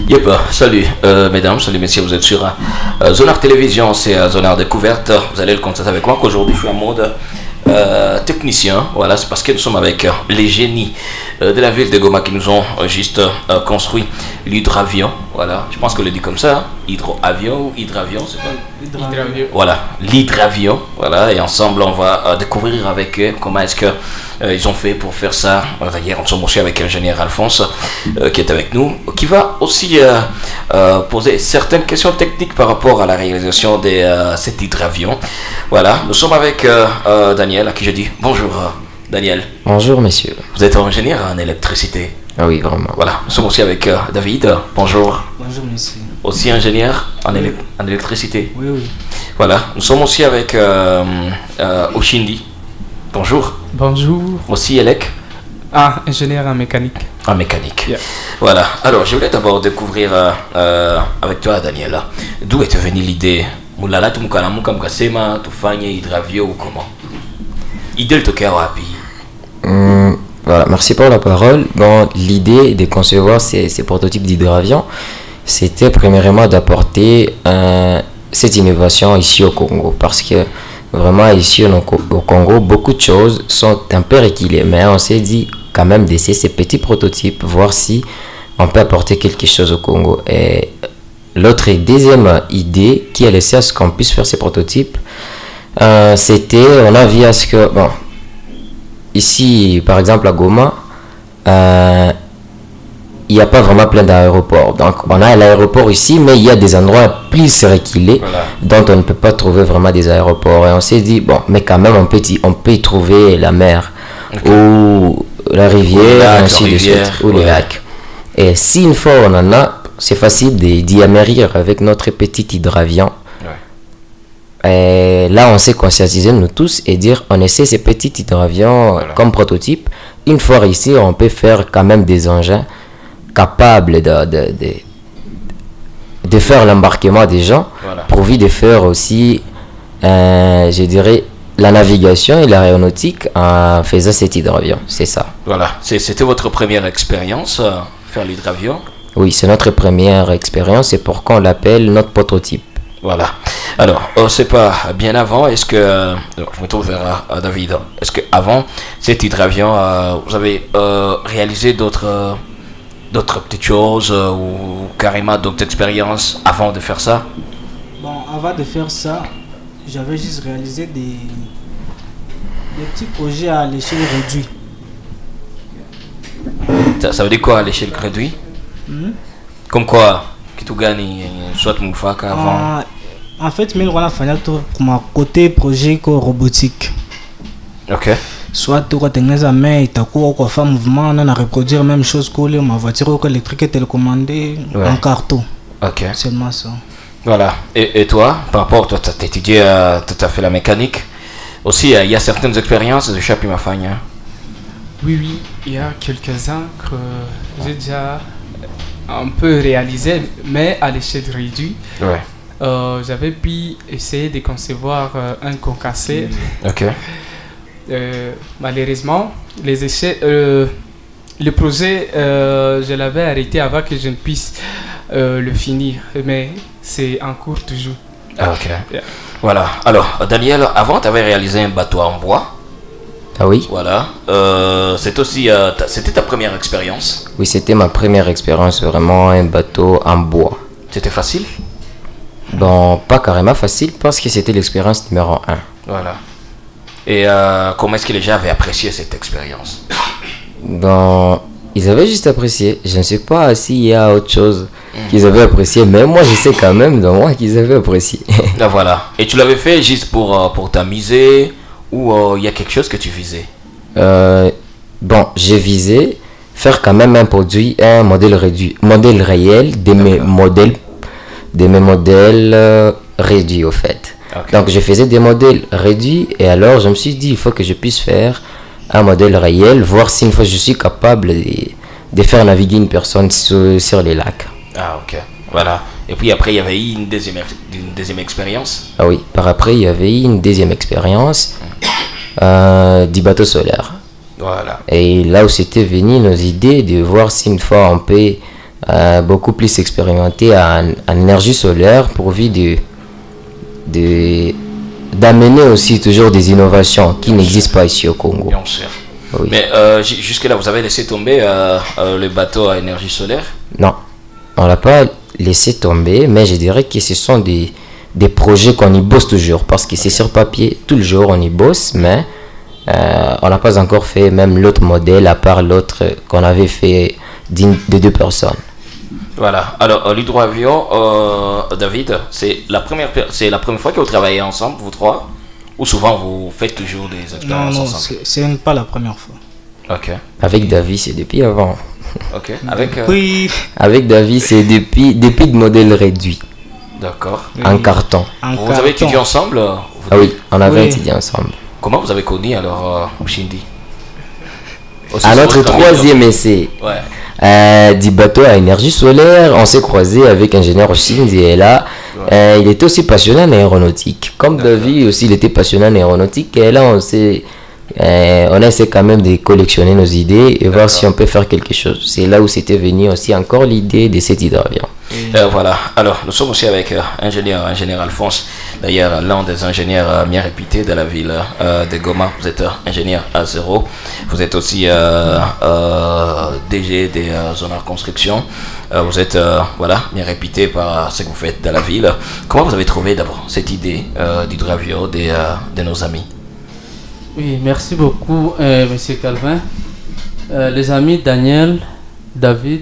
Yep, salut mesdames, salut messieurs, vous êtes sur Zonar Télévision, c'est Zonar Découverte. Vous allez le constater avec moi qu'aujourd'hui je suis en mode technicien. Voilà, c'est parce que nous sommes avec les génies de la ville de Goma qui nous ont juste construit l'hydravion. Voilà, je pense que le dit comme ça, hydroavion ou hydravion, c'est quoi? Hydravion. Voilà, l'hydravion. Voilà, et ensemble on va découvrir avec eux comment est-ce que ils ont fait pour faire ça. D'ailleurs, on sommes aussi avec l'ingénieur Alphonse qui est avec nous, qui va aussi poser certaines questions techniques par rapport à la réalisation de cet hydravion. Voilà, nous sommes avec Daniel, à qui je dis bonjour Daniel. Bonjour messieurs. Vous êtes ingénieur en électricité. Ah oui, vraiment. Voilà, nous sommes aussi avec David. Bonjour. Bonjour monsieur. Aussi ingénieur en, en électricité. Oui, oui. Voilà, nous sommes aussi avec Oshindi. Bonjour. Bonjour. Aussi Elec. Ah, ingénieur en mécanique. En mécanique. Yeah. Voilà, alors je voulais d'abord découvrir avec toi Daniel, d'où est venue l'idée Moulala tumukalamu kamkasema tufanye hydravio ou comment? Idée tokea wapi? Voilà, merci pour la parole. Bon, l'idée de concevoir ces prototypes d'hydravion, c'était premièrement d'apporter cette innovation ici au Congo, parce que vraiment ici au Congo, beaucoup de choses sont un peu reculées, mais on s'est dit quand même d'essayer ces petits prototypes, voir si on peut apporter quelque chose au Congo. Et l'autre et deuxième idée qui a laissé à ce qu'on puisse faire ces prototypes, c'était, on a vu à ce que, bon, ici par exemple à Goma, il n'y a pas vraiment plein d'aéroports. Donc on a l'aéroport ici, mais il y a des endroits plus reculés, Voilà, dont on ne peut pas trouver vraiment des aéroports. Et on s'est dit, bon, mais quand même on peut y trouver la mer, okay, ou la rivière, lac, ainsi de suite, ou les ouais, lacs. Et si une fois on en a, c'est facile d'y amérir avec notre petit hydravion. ouais. Et là, on s'est conscientisé nous tous et dire, on essaie ces petits hydravions Voilà, comme prototype. Une fois ici, on peut faire quand même des engins capables de faire l'embarquement des gens, Voilà. pourvu de faire aussi, je dirais, la navigation et l'aéronautique en faisant cet hydravion. C'est ça. Voilà, c'était votre première expérience, faire l'hydravion. Oui, c'est notre première expérience, c'est pourquoi on l'appelle notre prototype. Voilà. Alors, c'est pas bien avant, est-ce que... alors, je me tourne vers David. Est-ce que avant cet hydravion, vous avez réalisé d'autres petites choses ou carrément d'autres expériences avant de faire ça? Bon, avant de faire ça, j'avais juste réalisé des petits projets à l'échelle réduite. Ça veut dire quoi à l'échelle réduite? Comme quoi que tu gagnes soit Moufaka avant? En fait, mais on a fait un côté projet robotique. Ok. Soit tu as des main et tu as fait un mouvement, on a reproduire la même chose que ma voiture électrique est télécommandée, Ouais, en carton. ok. Seulement ça. Voilà. Et toi, par rapport, toi, tu as étudié, tu as fait la mécanique. Aussi, il y a certaines expériences de Chapi Mafanya. Oui, oui, il y a quelques-uns que j'ai déjà un peu réalisé, mais à l'échelle réduite. Ouais. J'avais pu essayer de concevoir un concassé. Ok. Malheureusement, le projet, je l'avais arrêté avant que je ne puisse le finir, mais c'est en cours toujours. Ah, ok. Yeah. Voilà. Alors, Daniel, avant, tu avais réalisé un bateau en bois. Ah oui? Voilà. C'est aussi, c'était ta première expérience. Oui, c'était ma première expérience, vraiment un bateau en bois. C'était facile? Bon, pas carrément facile parce que c'était l'expérience numéro 1. Voilà. Et comment est-ce que les gens avaient apprécié cette expérience? Bon, ils avaient juste apprécié. Je ne sais pas s'il y a autre chose qu'ils avaient apprécié, mais moi je sais quand même de moi qu'ils avaient apprécié. Ah, voilà. Et tu l'avais fait juste pour t'amuser ou il y a quelque chose que tu visais? Bon, j'ai visé faire quand même un produit, un modèle réduit, modèle réel de mes modèles réduits au fait. Okay. Donc je faisais des modèles réduits et alors je me suis dit il faut que je puisse faire un modèle réel, voir si une fois je suis capable de faire naviguer une personne sur les lacs. Ah, ok. Voilà. Et puis après, il y avait eu une deuxième expérience. Ah oui, par après il y avait eu une deuxième expérience du bateau solaire. Voilà. Et là où c'était venu nos idées de voir si une fois on peut beaucoup plus expérimentés en énergie solaire pourvu d'amener aussi toujours des innovations qui n'existent pas ici au Congo. Bien sûr. Oui. Mais jusque-là, vous avez laissé tomber le bateau à énergie solaire? Non, on ne l'a pas laissé tomber, mais je dirais que ce sont des projets qu'on y bosse toujours, parce que c'est sur papier, tout le jour on y bosse, mais on n'a pas encore fait même l'autre modèle, à part l'autre qu'on avait fait de 2 personnes. Voilà. Alors, l'hydroavion, David, c'est la première fois que vous travaillez ensemble, vous trois? Ou souvent vous faites toujours des expériences Non, ensemble? c'est pas la première fois. Ok. Avec David, c'est depuis avant. Ok. Avec. Oui, Avec David, c'est depuis de modèles réduits, D'accord. oui, en carton. en Vous avez carton. étudié ensemble? Ah oui, on avait Oui. étudié ensemble. Comment vous avez connu alors Ushindi? À notre troisième essai du bateau à énergie solaire, on s'est croisé avec ingénieur Oshindi et là, il était aussi passionné en aéronautique. Comme David aussi, il était passionné en aéronautique et là, on a essayé quand même de collectionner nos idées et voir si on peut faire quelque chose. C'est là où c'était venu aussi encore l'idée de cet hydravion. Voilà. Alors, nous sommes aussi avec ingénieur Alphonse. D'ailleurs, l'un des ingénieurs bien réputés de la ville de Goma. Vous êtes ingénieur A0. Vous êtes aussi DG des Zonards Construction. Vous êtes voilà, bien réputé par ce que vous faites dans la ville. Comment vous avez trouvé d'abord cette idée d'hydravion de nos amis? Oui, merci beaucoup, Monsieur Calvin. Les amis Daniel, David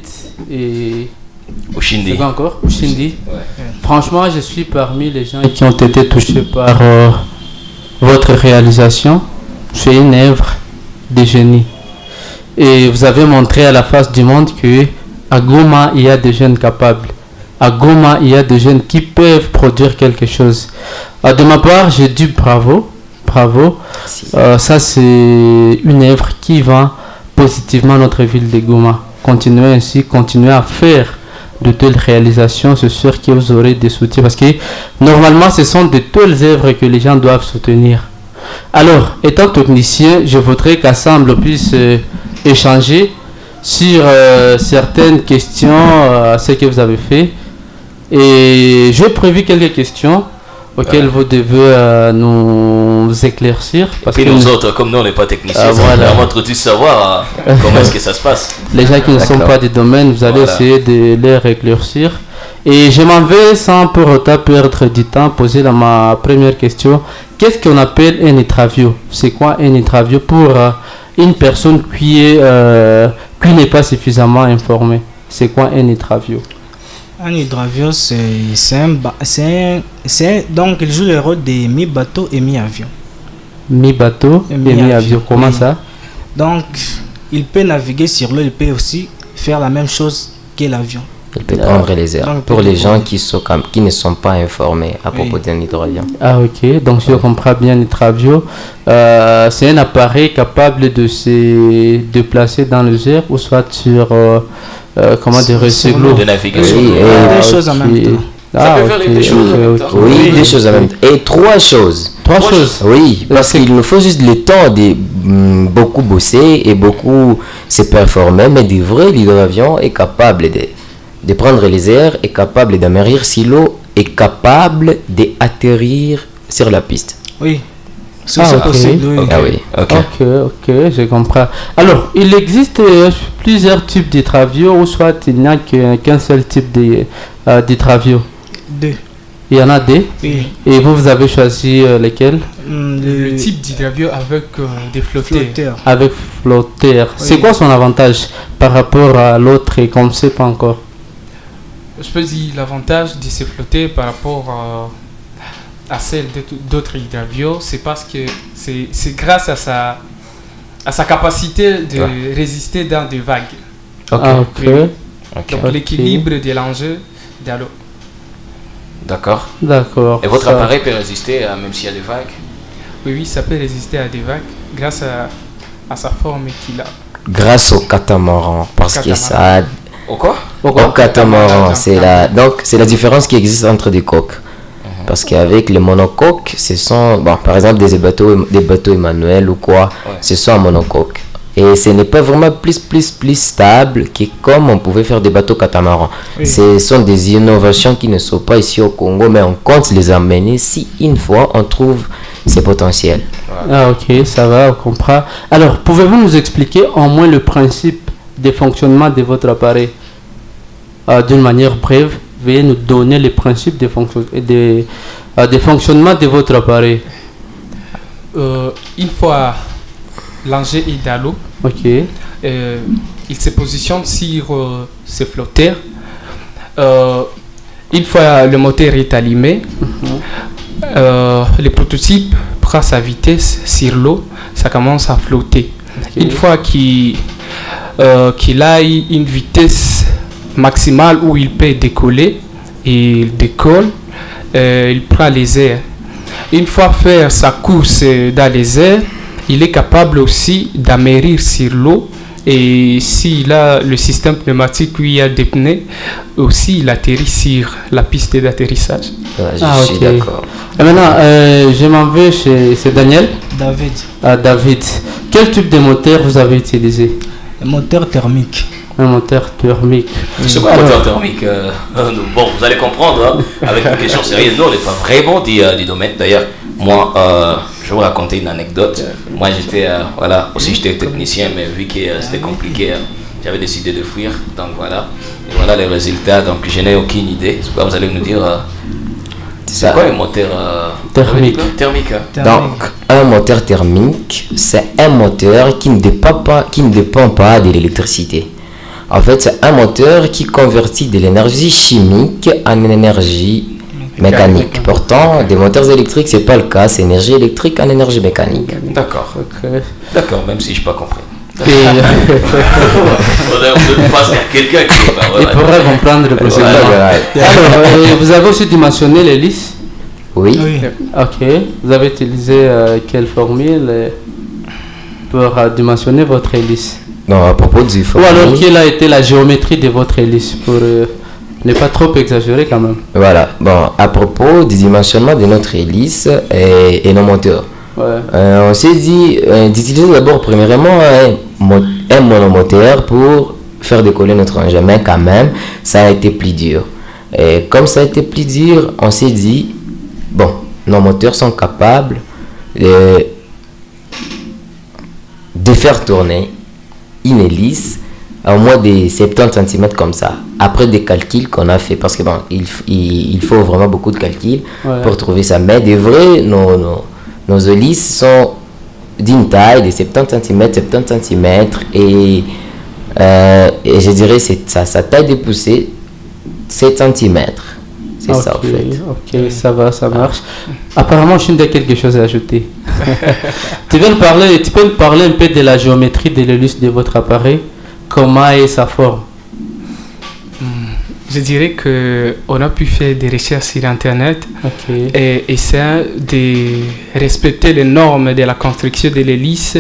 et Ushindi. c'est quoi encore Ushindi. Ouais. Franchement, je suis parmi les gens qui ont été touchés par votre réalisation. C'est une œuvre de génie. Et vous avez montré à la face du monde que à Goma, il y a des jeunes capables. À Goma, il y a des jeunes qui peuvent produire quelque chose. De ma part, j'ai dit bravo. Bravo. Ça, c'est une œuvre qui vend positivement notre ville de Goma. Continuez ainsi, continuez à faire de telles réalisations. C'est sûr que vous aurez des soutiens parce que normalement, ce sont de telles œuvres que les gens doivent soutenir. Alors, étant technicien, je voudrais qu'ensemble on puisse échanger sur certaines questions à ce que vous avez fait. Et j'ai prévu quelques questions auxquelles vous devez nous éclaircir. Parce Et que nous autres, comme nous on n'est pas techniciens, c'est voilà. vraiment trop de savoir comment est-ce que ça se passe. les gens qui ne sont pas du domaine, vous allez Voilà. essayer de les éclaircir. Et je m'en vais sans pour autant perdre du temps poser ma première question. Qu'est-ce qu'on appelle un hydravion? C'est quoi un hydravion pour une personne qui n'est pas suffisamment informée? C'est quoi un hydravion? Un hydravion, donc il joue le rôle de mi-bateau et mi-avion. Mi-bateau et mi-avion. Comment oui. ça? Donc, il peut naviguer sur l'eau, il peut aussi faire la même chose que l'avion. Il peut prendre les airs. Donc, Pour les gens oui. qui ne sont pas informés à propos Oui. d'un hydravion. Ah ok, donc je comprends bien l'hydravion. C'est un appareil capable de se déplacer dans les airs ou soit sur comment dire, Sur sur l'eau. l'eau. De navigation. Oui, Deux choses en même temps. Ça peut faire les deux choses en même temps. Oui, Oui. des choses en même temps. Et 3 choses. Trois choses. Oui, parce qu'il nous faut juste le temps de beaucoup bosser et beaucoup se performer, mais de vrai, l'hydravion est capable de prendre les airs, est capable d'amerrir si l'eau, est capable d'atterrir sur la piste. Oui, c'est Ah, ok. possible. Oui. Ah oui. Ok. Ok, je comprends. Alors, il existe plusieurs types d'hydravion ou soit il n'y a qu'un seul type d'hydravion. Deux. Il y en a deux. Oui. Et vous avez choisi lesquels? Le type d'hydravion avec des flotteurs. flotteur. Avec flotteur. C'est quoi son avantage par rapport à l'autre et qu'on ne sait pas encore? Je peux dire l'avantage de ces flotteurs par rapport à celle d'autres hydravions, c'est parce que c'est grâce à sa capacité de résister dans des vagues. Ah, ok. Oui. Ok. Donc Ok. l'équilibre de l'enjeu de l'eau. D'accord. D'accord. Et votre Ça- appareil peut résister même s'il y a des vagues? Oui, ça peut résister à des vagues grâce à sa forme qu'il a. Grâce au catamaran, parce que ça Au quoi? au catamaran, c'est la différence qui existe entre des coques. Parce qu'avec les monocoques, ce sont, bon, par exemple, des bateaux Emmanuel ou quoi, Ouais. ce sont en monocoque. Et ce n'est pas vraiment plus stable que comme on pouvait faire des bateaux catamarans. Oui. Ce sont des innovations qui ne sont pas ici au Congo, mais on compte les amener si une fois on trouve ces potentiels. Ah, ok, ça va, on comprend. Alors, pouvez-vous nous expliquer au moins le principe de fonctionnement de votre appareil d'une manière brève? Veuillez nous donner les principes de fonctionnement de votre appareil. Une fois l'engin est dans l'eau, Ok, il se positionne sur ce flotteur. Une fois le moteur est allumé, le prototype prend sa vitesse sur l'eau, ça commence à flotter. Une fois qu'il a une vitesse maximale où il peut décoller, il décolle, il prend les airs. Une fois faire sa course dans les airs, il est capable aussi d'amérir sur l'eau, et s'il a le système pneumatique où il y a des pneus, aussi il atterrit sur la piste d'atterrissage. Voilà, je Ah, suis ok. d'accord. et maintenant, je m'en vais chez Daniel. David, David, quel type de moteur vous avez utilisé? le moteur thermique. Un moteur thermique. C'est quoi un moteur thermique bon, vous allez comprendre, hein, avec une question sérieuse. Nous, on n'est pas vraiment du domaine. D'ailleurs, moi, je vais vous raconter une anecdote. Moi, j'étais j'étais technicien, mais vu que c'était compliqué, j'avais décidé de fuir. Donc voilà. Et voilà les résultats. Donc je n'ai aucune idée. C'est quoi, vous allez nous dire. C'est quoi un moteur Thermique. Thermique. Donc, un moteur thermique, c'est un moteur qui ne dépend pas de l'électricité. En fait, c'est un moteur qui convertit de l'énergie chimique en énergie mécanique. Pourtant, des moteurs électriques, c'est pas le cas. C'est énergie électrique en énergie mécanique. D'accord. Ok. D'accord, même si je n'ai pas compris. Et, On est face à quelqu'un qui est pas. il pourrait comprendre le procédé. Ouais. Alors, vous avez aussi dimensionné l'hélice. Oui. Oui. Ok. Vous avez utilisé quelle formule pour dimensionner votre hélice? Non, à propos du Ou alors, formule, quelle a été la géométrie de votre hélice pour ne pas trop exagérer quand même? voilà. Bon, à propos du dimensionnement de notre hélice et nos moteurs. Ouais. On s'est dit d'utiliser d'abord premièrement un monomoteur pour faire décoller notre engin, mais quand même ça a été plus dur. Et comme ça a été plus dur, on s'est dit bon, nos moteurs sont capables de faire tourner une hélice à moins de 70 cm comme ça, après des calculs qu'on a fait, parce que bon, il faut vraiment beaucoup de calculs Ouais. pour trouver ça, mais de vrai, nos hélices sont d'une taille de 70 cm, et je dirais sa taille de poussée 7 cm. C'est ça en fait. Ok, ça va, ça marche. Apparemment, Chinde a quelque chose à ajouter. Tu peux nous parler un peu de la géométrie de l'hélice de votre appareil? Comment est sa forme? Je dirais qu'on a pu faire des recherches sur Internet Ok. et essayer de respecter les normes de la construction de l'hélice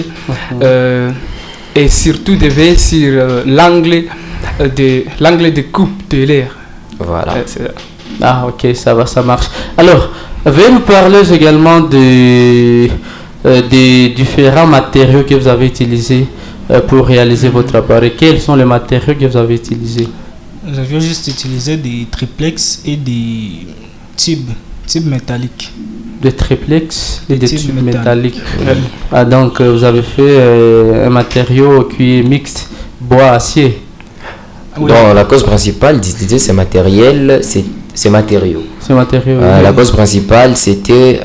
et surtout de veiller sur l'angle de coupe de l'air. Voilà. Ah, ok, ça va, ça marche. Alors, veuillez nous parler également des différents matériaux que vous avez utilisés pour réaliser votre appareil. Quels sont les matériaux que vous avez utilisés? Nous avions juste utilisé des triplex et des tubes métalliques. Des triplex et des tubes métalliques. Oui. Ah, donc, vous avez fait un matériau qui est mixte bois-acier. Oui. Donc la cause principale d'utiliser ces matériaux, Ces matériaux. la cause principale, c'était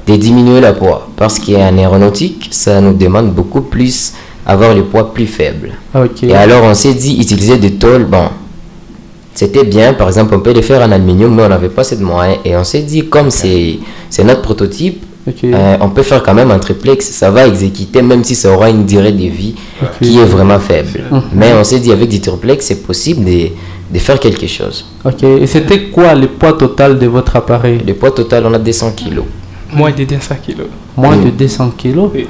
de diminuer le poids, parce qu'en aéronautique, ça nous demande beaucoup plus avoir le poids plus faible. Ok. Et alors on s'est dit utiliser des tôles, bon, c'était bien, par exemple on peut les faire en aluminium, mais on n'avait pas cette moyen, et on s'est dit comme c'est notre prototype, Ok. on peut faire quand même un triplex, ça va exécuter même si ça aura une durée de vie qui est vraiment faible. Mais on s'est dit avec du triplex c'est possible de faire quelque chose. Ok. Et c'était quoi le poids total de votre appareil? Le poids total on a 200 kg. Moins de 200 kilos. Moins de 200 kilos? Oui.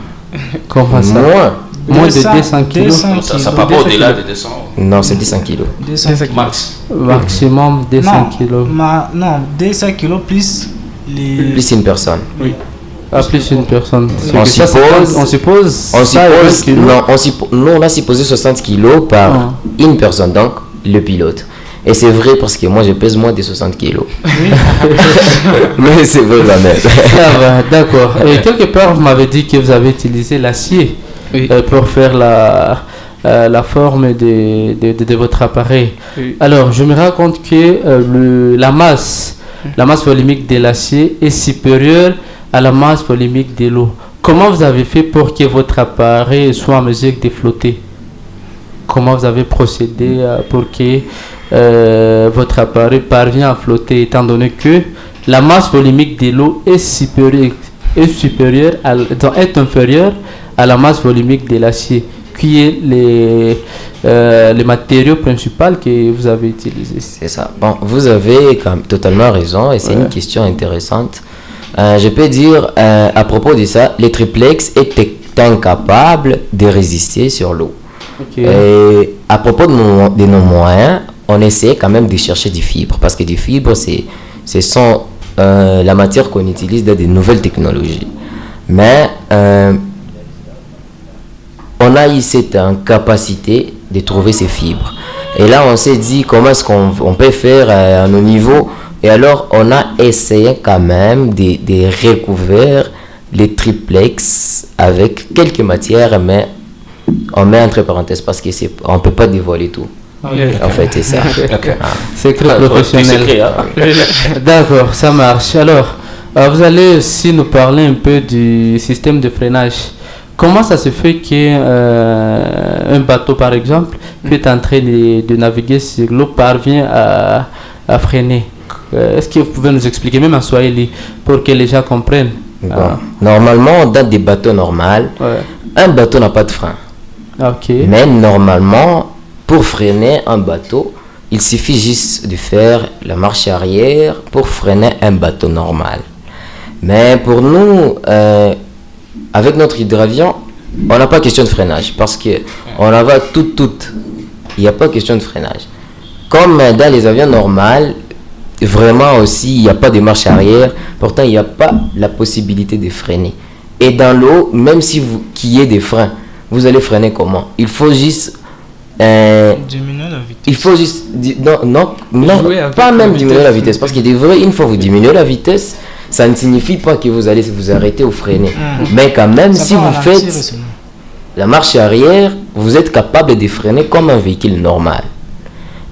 Comment ça? Moins de 200 kilos? Ça part pas au-delà de 200. Non, c'est 200 kg. 200 kilos. Max. Maximum 200 kilos. Non, 200 kilos plus les... Plus une personne. Oui. À plus une personne. On suppose, on suppose, non, nous on a supposé 60 kilos par une personne, donc le pilote. Et c'est vrai parce que moi je pèse moins de 60 kilos. Mais c'est vrai quand même. Ça va, d'accord. Et quelque part, vous m'avez dit que vous avez utilisé l'acier pour faire la forme de votre appareil. Oui. Alors, je me rends compte que la masse volumique de l'acier est supérieure à la masse volumique de l'eau. Comment vous avez fait pour que votre appareil soit en mesure de flotter? Comment vous avez procédé pour que votre appareil parvient à flotter, étant donné que la masse volumique de l'eau est inférieure à la masse volumique de l'acier, qui est les matériaux principaux que vous avez utilisés? C'est ça. Bon, vous avez quand même totalement raison et c'est une question intéressante. Je peux dire à propos de ça, les triplex étaient incapables de résister sur l'eau. Et à propos de nos moyens, on essaie quand même de chercher des fibres parce que des fibres, ce sont la matière qu'on utilise dans de nouvelles technologies. Mais on a eu cette incapacité de trouver ces fibres. Et là, on s'est dit comment est-ce qu'on peut faire à nos niveaux. Et alors, on a essayé quand même de recouvrir les triplex avec quelques matières, mais on met entre parenthèses parce qu'on ne peut pas dévoiler tout. En fait, c'est ça. C'est très professionnel. D'accord, ça marche. Alors, vous allez aussi nous parler un peu du système de freinage. Comment ça se fait qu'un bateau, par exemple, qui est en train de naviguer sur l'eau, parvient à freiner? Est-ce que vous pouvez nous expliquer, même en Swahili, pour que les gens comprennent? Normalement, dans des bateaux normaux, un bateau n'a pas de frein. Mais normalement, pour freiner un bateau, il suffit juste de faire la marche arrière pour freiner un bateau normal. Mais pour nous, avec notre hydravion, on n'a pas question de freinage parce qu'on la va toute. Il n'y a pas question de freinage. Comme dans les avions normaux, vraiment aussi, il n'y a pas de marche arrière. Pourtant, il n'y a pas la possibilité de freiner. Et dans l'eau, même si qu'il y ait des freins, vous allez freiner comment? Il faut juste diminuer la vitesse. Il faut juste non, pas même diminuer la vitesse parce qu'il est vrai, une fois vous diminuez la vitesse, ça ne signifie pas que vous allez vous arrêter ou freiner. Mais quand même, si vous faites la marche arrière, vous êtes capable de freiner comme un véhicule normal.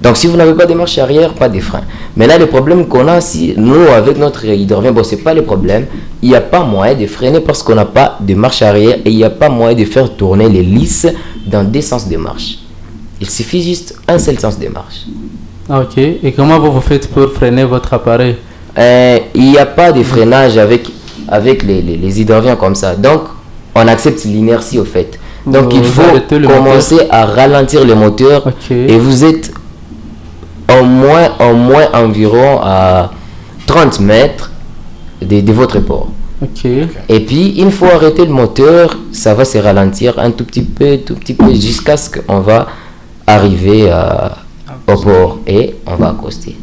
Donc si vous n'avez pas de marche arrière, pas de frein. Maintenant, le problème qu'on a, si nous avec notre hydravion, bon, c'est pas le problème. Il n'y a pas moyen de freiner parce qu'on n'a pas de marche arrière et il n'y a pas moyen de faire tourner l'hélice dans deux sens de marche. Il suffit juste un seul sens de marche. Ok. Et comment vous faites pour freiner votre appareil? Il n'y a pas de freinage avec les hydravions comme ça. Donc, on accepte l'inertie au fait. Donc, il faut commencer à ralentir le moteur. Et vous êtes au moins environ à 30 mètres de votre port. Et puis, une fois arrêté le moteur, ça va se ralentir un tout petit peu jusqu'à ce qu'on va arriver au port et on va accoster.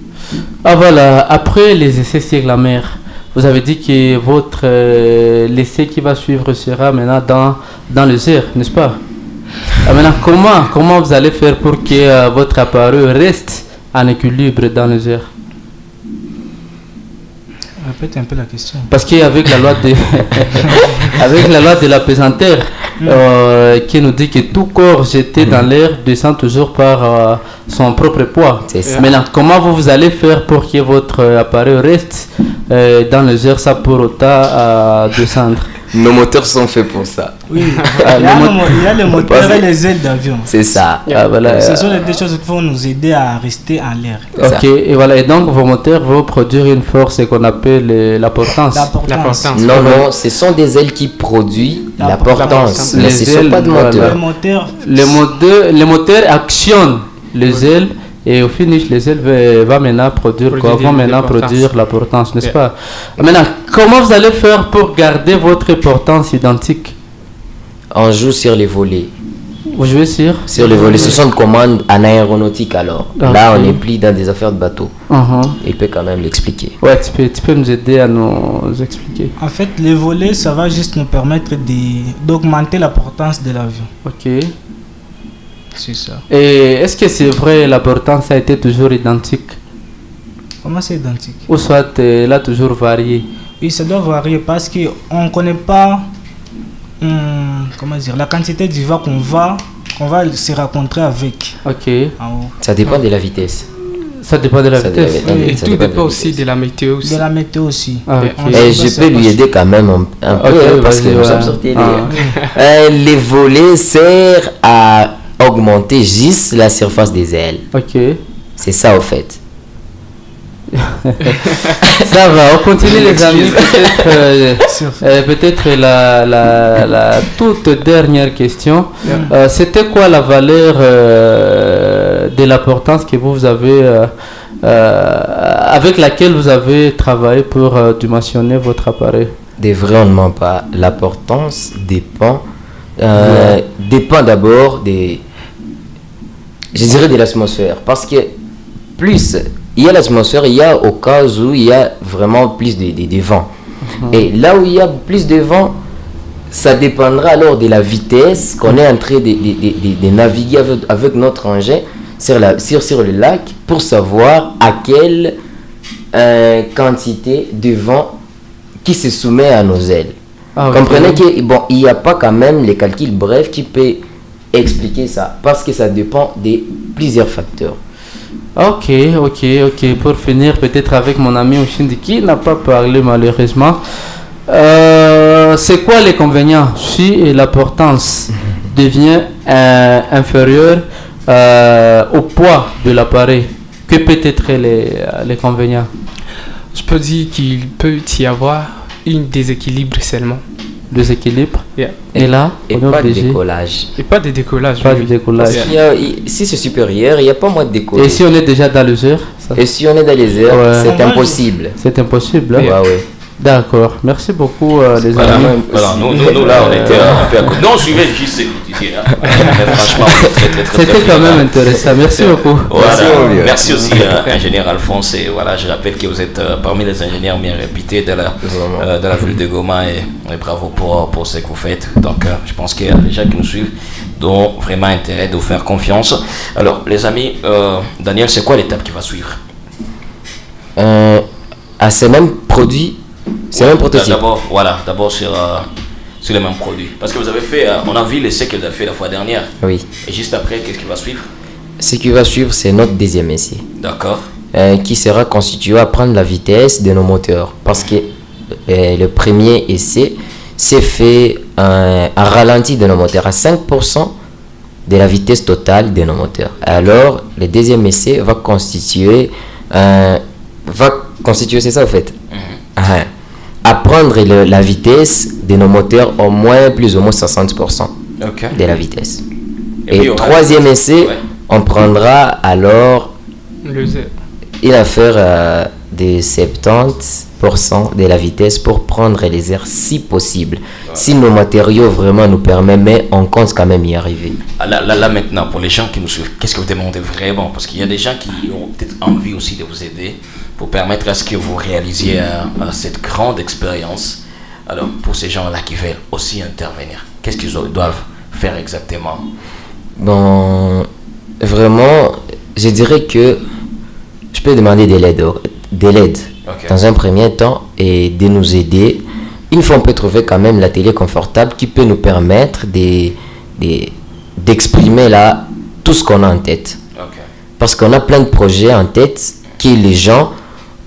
Ah voilà, après les essais sur la mer, vous avez dit que votre l'essai qui va suivre sera maintenant dans les airs, n'est-ce pas? Maintenant, comment vous allez faire pour que votre appareil reste en équilibre dans les airs? Répète un peu la question. Parce qu'avec la loi de avec la loi de la pesanteur qui nous dit que tout corps jeté dans l'air descend toujours par son propre poids. Maintenant, comment vous allez faire pour que votre appareil reste dans les airs sans pour autant descendre? Nos moteurs sont faits pour ça. Oui, il y a le moteur et les ailes d'avion. C'est ça. Voilà. Ce sont les deux choses qui vont nous aider à rester en l'air. Ok, et voilà. Et donc, vos moteurs vont produire une force qu'on appelle la portance. La portance. Non, ce sont des ailes qui produisent la portance. Mais ce ne sont pas de moteurs. Les moteurs actionnent les ailes. Et au finish, les ailes vont maintenant produire la portance, n'est-ce pas? Maintenant, comment vous allez faire pour garder votre portance identique? On joue sur les volets. Vous jouez sur Sur les volets, ce sont de commandes en aéronautique alors. Ah, Là, ok. on n'est plus dans des affaires de bateau. Uh-huh. Il peut quand même l'expliquer. Ouais, tu peux nous aider à nous expliquer. En fait, les volets, ça va juste nous permettre d'augmenter la portance de l'avion. Ok. C'est ça. Et est-ce que c'est vrai, la portance a été toujours identique? Comment c'est identique? Ou soit elle a toujours varié? Oui, ça doit varier parce qu'on ne connaît pas comment dire, la quantité du vent qu'on va se rencontrer avec Ok. en haut. Ça dépend de la vitesse. Ça dépend de la Ça vitesse. dépend- Et ça tout dépend de dépend la aussi vitesse. de la météo aussi. De la météo aussi. Ah, ok. On Et sait je pas, peux c'est lui pas aider quand même un peu Ok, parce que vas-y, nous ouais. sommes sortis. Ah. Les volets servent à augmenter juste la surface des ailes. Ok. C'est ça au fait. Ça va, on continue les amis. sûr. Peut-être la toute dernière question. C'était quoi la valeur de la portance que vous avez avec laquelle vous avez travaillé pour dimensionner votre appareil? Des vrais, on ne ment pas. La portance dépend dépend d'abord des, je dirais, de l'atmosphère, parce que plus il y a l'atmosphère, il y a au cas où il y a vraiment plus de vent. Et là où il y a plus de vent, ça dépendra alors de la vitesse qu'on est en train de naviguer avec notre engin sur le lac pour savoir à quelle quantité de vent qui se soumet à nos ailes. Ah, ok. Comprenez que bon, il n'y a pas quand même les calculs brefs qui peuvent expliquer ça, parce que ça dépend de plusieurs facteurs. Ok. Pour finir, peut-être avec mon ami Oshindi qui n'a pas parlé malheureusement. C'est quoi l'inconvénient si la portance devient inférieure au poids de l'appareil? Que peut être l'inconvénient? Je peux dire qu'il peut y avoir un déséquilibre seulement. Déséquilibre. Yeah. Et là, Et on est pas de obligé. décollage. Et pas de décollage. Pas oui, de oui. décollage. Si c'est supérieur, il n'y a pas moyen de décoller. Et si on est déjà dans les heures, ça- Et si on est dans les airs, Ouais. c'est Normal. impossible. c'est impossible. hein? Ouais, ouais. D'accord. Merci beaucoup les Voilà, amis. voilà, nous là on était un peu à côté. Non, on suivait juste ce que vous disiez. Hein. Mais franchement, on était très C'était quand même fiers. intéressant. Merci beaucoup. Voilà. Merci, Olivier. Merci aussi ingénieur Alphonse, et voilà, je rappelle que vous êtes parmi les ingénieurs bien réputés de la ville de Goma, et bravo pour ce que vous faites. Donc je pense qu'il y a des gens qui nous suivent dont vraiment intérêt de vous faire confiance. Alors les amis, Daniel, c'est quoi l'étape qui va suivre? À ces mêmes produits, c'est même prototype. D'abord sur les mêmes produits. Parce que vous avez fait, on a vu l'essai que vous avez fait la fois dernière. Oui. Et juste après, qu'est-ce qui va suivre? Ce qui va suivre, c'est notre deuxième essai, D'accord. qui sera constitué à prendre la vitesse de nos moteurs. Parce que le premier essai s'est fait à ralenti de nos moteurs, à 5% de la vitesse totale de nos moteurs. Alors, le deuxième essai va constituer, c'est ça en fait, à prendre la vitesse de nos moteurs au moins, plus ou moins 60% Ok. de la vitesse. Et Et puis, on a- troisième essai, Ouais. on prendra alors Le Z. une affaire de 70% de la vitesse pour prendre les airs si possible. Si nos matériaux vraiment nous permettent, mais on compte quand même y arriver. Là maintenant, pour les gens qui nous suivent, qu'est-ce que vous demandez vraiment? Parce qu'il y a des gens qui ont peut-être envie aussi de vous aider pour permettre à ce que vous réalisiez cette grande expérience. Alors, pour ces gens-là qui veulent aussi intervenir, qu'est-ce qu'ils doivent faire exactement? Bon, vraiment, je dirais que je peux demander de l'aide Ok. dans un premier temps et de nous aider. Une fois, on peut trouver quand même l'atelier confortable qui peut nous permettre d'exprimer là tout ce qu'on a en tête. Ok. Parce qu'on a plein de projets en tête que les gens,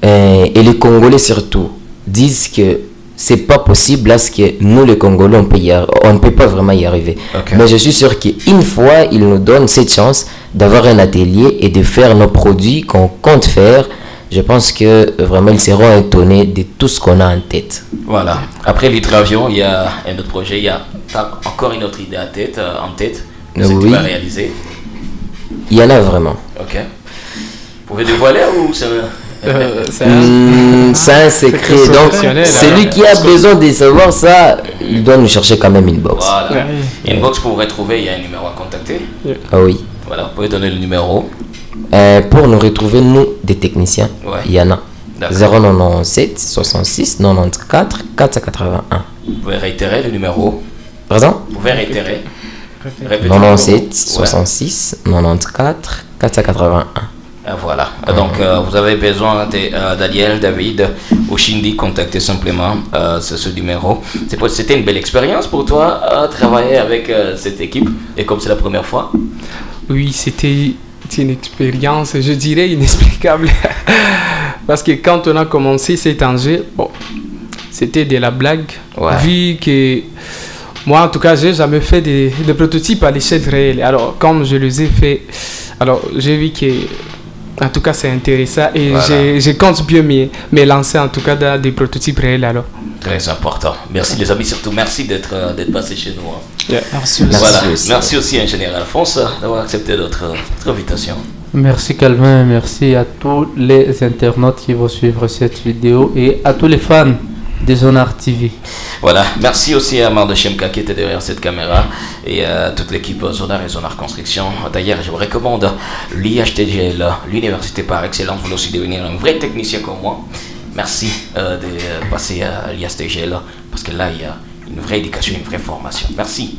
et les Congolais surtout, disent que c'est pas possible parce que nous les Congolais on ne peut pas vraiment y arriver. Ok. Mais je suis sûr qu'une fois ils nous donnent cette chance d'avoir un atelier et de faire nos produits qu'on compte faire, je pense que vraiment ils seront étonnés de tout ce qu'on a en tête. Voilà. Après l'hydravion, il y a un autre projet, t'as encore une autre idée en tête de ce que tu Oui. vas réaliser. Il y en a vraiment. Ok. Vous pouvez dévoiler ou c'est... C'est un secret. Donc, celui qui a besoin de savoir ça, il doit nous chercher quand même une box. Voilà. Inbox pour vous retrouver, il y a un numéro à contacter. Ah oui. Voilà, vous pouvez donner le numéro. Pour nous retrouver, nous, des techniciens, Ouais. il y en a. D'accord. 097 66 94 481. Vous pouvez réitérer le numéro. Présent Vous pouvez réitérer. Répétez 97 le 66 94 481. Voilà. Donc, vous avez besoin d'Aliel, David ou Shindy, contactez simplement ce numéro. C'était une belle expérience pour toi, travailler avec cette équipe. Et comme c'est la première fois. Oui, c'était une expérience, je dirais, inexplicable. Parce que quand on a commencé cet enjeu, bon, c'était de la blague. Ouais. Vu que moi, en tout cas, j'ai jamais fait des prototypes à l'échelle réelle. Alors, comme je les ai fait, alors j'ai vu que, en tout cas, c'est intéressant et Voilà. je compte bien me lancer, en tout cas, dans des prototypes réels. Alors. Très important. Merci les amis, surtout merci d'être passé chez nous. Hein. Merci aussi. Voilà. aussi. Merci aussi, ingénieur Alphonse, d'avoir accepté notre invitation. Merci Calvin, merci à tous les internautes qui vont suivre cette vidéo et à tous les fans de Zonard TV. Voilà, merci aussi à Marc de Chemka qui était derrière cette caméra et à toute l'équipe Zonar et Zonar Construction. D'ailleurs, je vous recommande l'IHTGL, l'université par excellence. Vous voulez aussi devenir un vrai technicien comme moi. Merci de passer à l'IHTGL parce que là, il y a une vraie éducation, une vraie formation. Merci.